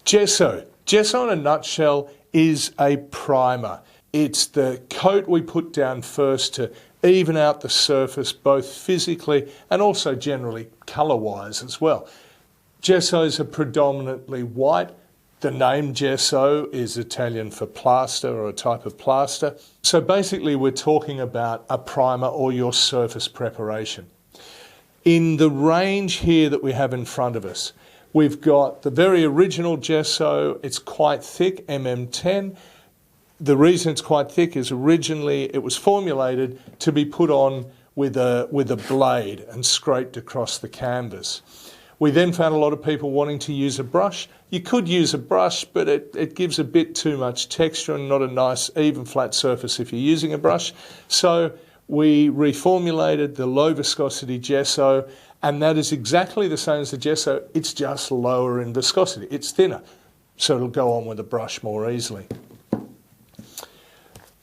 Gesso. Gesso in a nutshell is a primer. It's the coat we put down first to even out the surface, both physically and also generally colour-wise as well. Gessos are predominantly white. The name gesso is Italian for plaster, or a type of plaster. So basically we're talking about a primer or your surface preparation. In the range here that we have in front of us, we've got the very original gesso. It's quite thick, MM10. The reason it's quite thick is originally it was formulated to be put on with a blade and scraped across the canvas. We then found a lot of people wanting to use a brush. You could use a brush, but it gives a bit too much texture and not a nice even flat surface if you're using a brush. So we reformulated the low viscosity gesso, and that is exactly the same as the gesso. It's just lower in viscosity. It's thinner, so it'll go on with a brush more easily.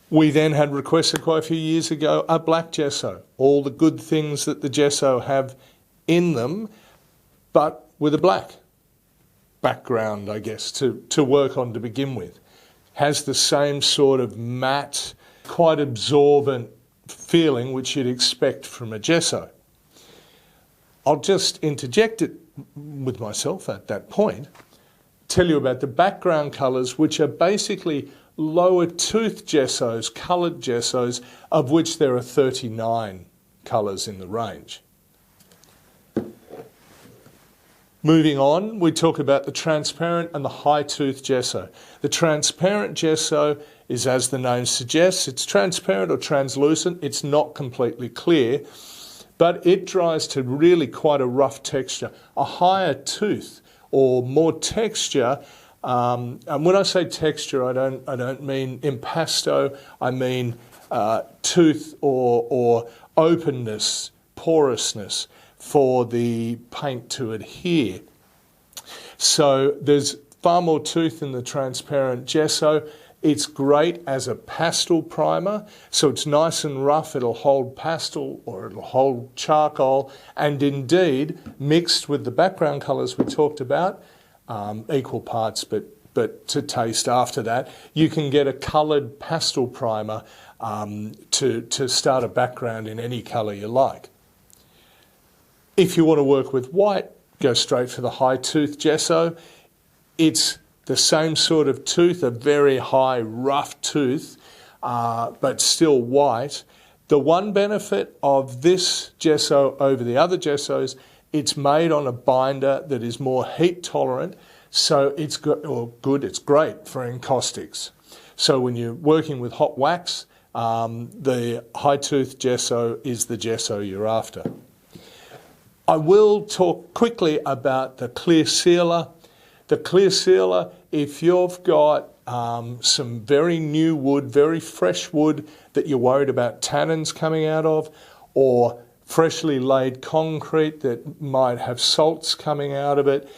We then had requested quite a few years ago a black gesso, all the good things that the gesso have in them, but with a black background, I guess, to work on to begin with. Has the same sort of matte, quite absorbent feeling which you'd expect from a gesso. I'll just interject it with myself at that point, tell you about the background colours, which are basically lower tooth gessos, coloured gessos, of which there are 39 colours in the range. Moving on, we talk about the transparent and the high tooth gesso. The transparent gesso is, as the name suggests, it's transparent or translucent. It's not completely clear, but it dries to really quite a rough texture. A higher tooth or more texture, and when I say texture, I don't mean impasto. I mean tooth or openness, porousness for the paint to adhere. So there's far more tooth in the transparent gesso. It's great as a pastel primer, so it's nice and rough. It'll hold pastel or it'll hold charcoal, and indeed mixed with the background colours we talked about, equal parts but to taste after that, you can get a coloured pastel primer to start a background in any colour you like. If you want to work with white, go straight for the high tooth gesso. It's the same sort of tooth, a very high rough tooth, but still white. The one benefit of this gesso over the other gessos, it's made on a binder that is more heat tolerant, so it's it's great for encaustics. So when you're working with hot wax, the high tooth gesso is the gesso you're after. I will talk quickly about the clear sealer. The clear sealer, if you've got some very new wood, very fresh wood that you're worried about tannins coming out of, or freshly laid concrete that might have salts coming out of it,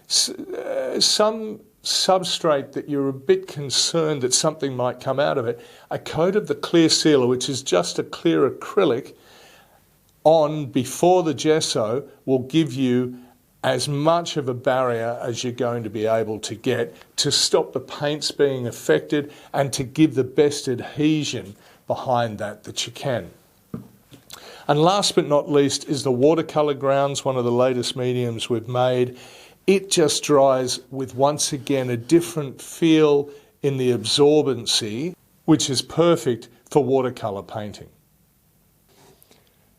some substrate that you're a bit concerned that something might come out of it, a coat of the clear sealer, which is just a clear acrylic, on before the gesso will give you as much of a barrier as you're going to be able to get to stop the paints being affected and to give the best adhesion behind that you can. And last but not least is the watercolour grounds, one of the latest mediums we've made. It just dries with, once again, a different feel in the absorbency, which is perfect for watercolour painting.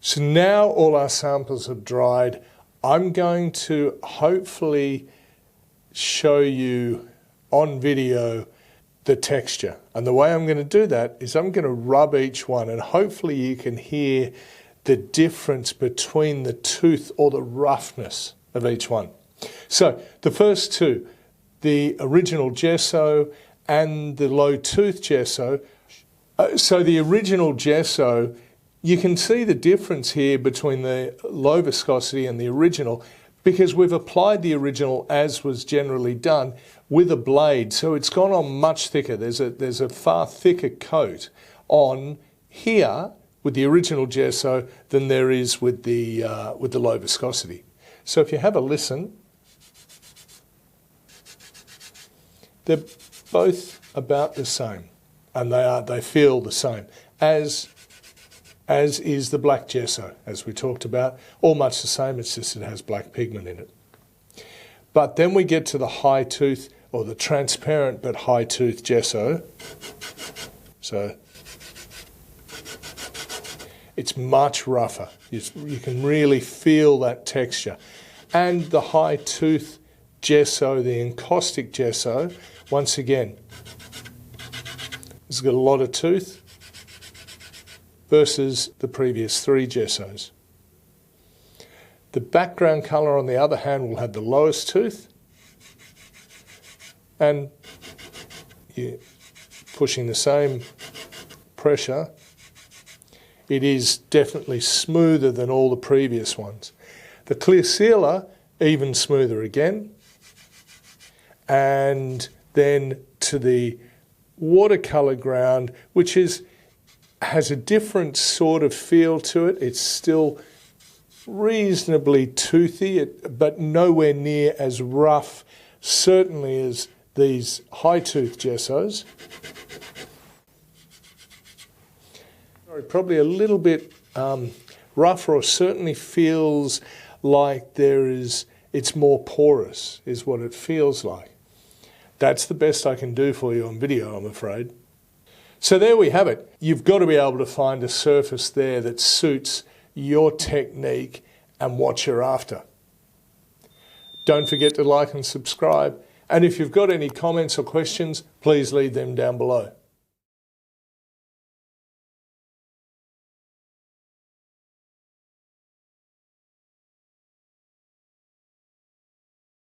So now all our samples have dried. I'm going to hopefully show you on video the texture. And the way I'm going to do that is I'm going to rub each one, and hopefully you can hear the difference between the tooth or the roughness of each one. So the first two, the original gesso and the low tooth gesso. So the original gesso, you can see the difference here between the low viscosity and the original, because we've applied the original as was generally done with a blade, so it's gone on much thicker. There's a far thicker coat on here with the original gesso than there is with the low viscosity. So if you have a listen, They're both about the same, and they feel the same, as is the black gesso, as we talked about. All much the same, it's just it has black pigment in it. But then we get to the high tooth, or the transparent but high tooth gesso. So it's much rougher. You can really feel that texture. And the high tooth gesso, the encaustic gesso, once again, it's got a lot of tooth versus the previous three gessos. The background colour, on the other hand, will have the lowest tooth, and you're pushing the same pressure, it is definitely smoother than all the previous ones. The clear sealer, even smoother again. And then to the watercolour ground, which has a different sort of feel to it. It's still reasonably toothy, but nowhere near as rough, certainly as these high tooth gessos. Probably a little bit rougher, or certainly feels like it's more porous, is what it feels like. That's the best I can do for you on video, I'm afraid. So there we have it. You've got to be able to find a surface there that suits your technique and what you're after. Don't forget to like and subscribe. And if you've got any comments or questions, please leave them down below.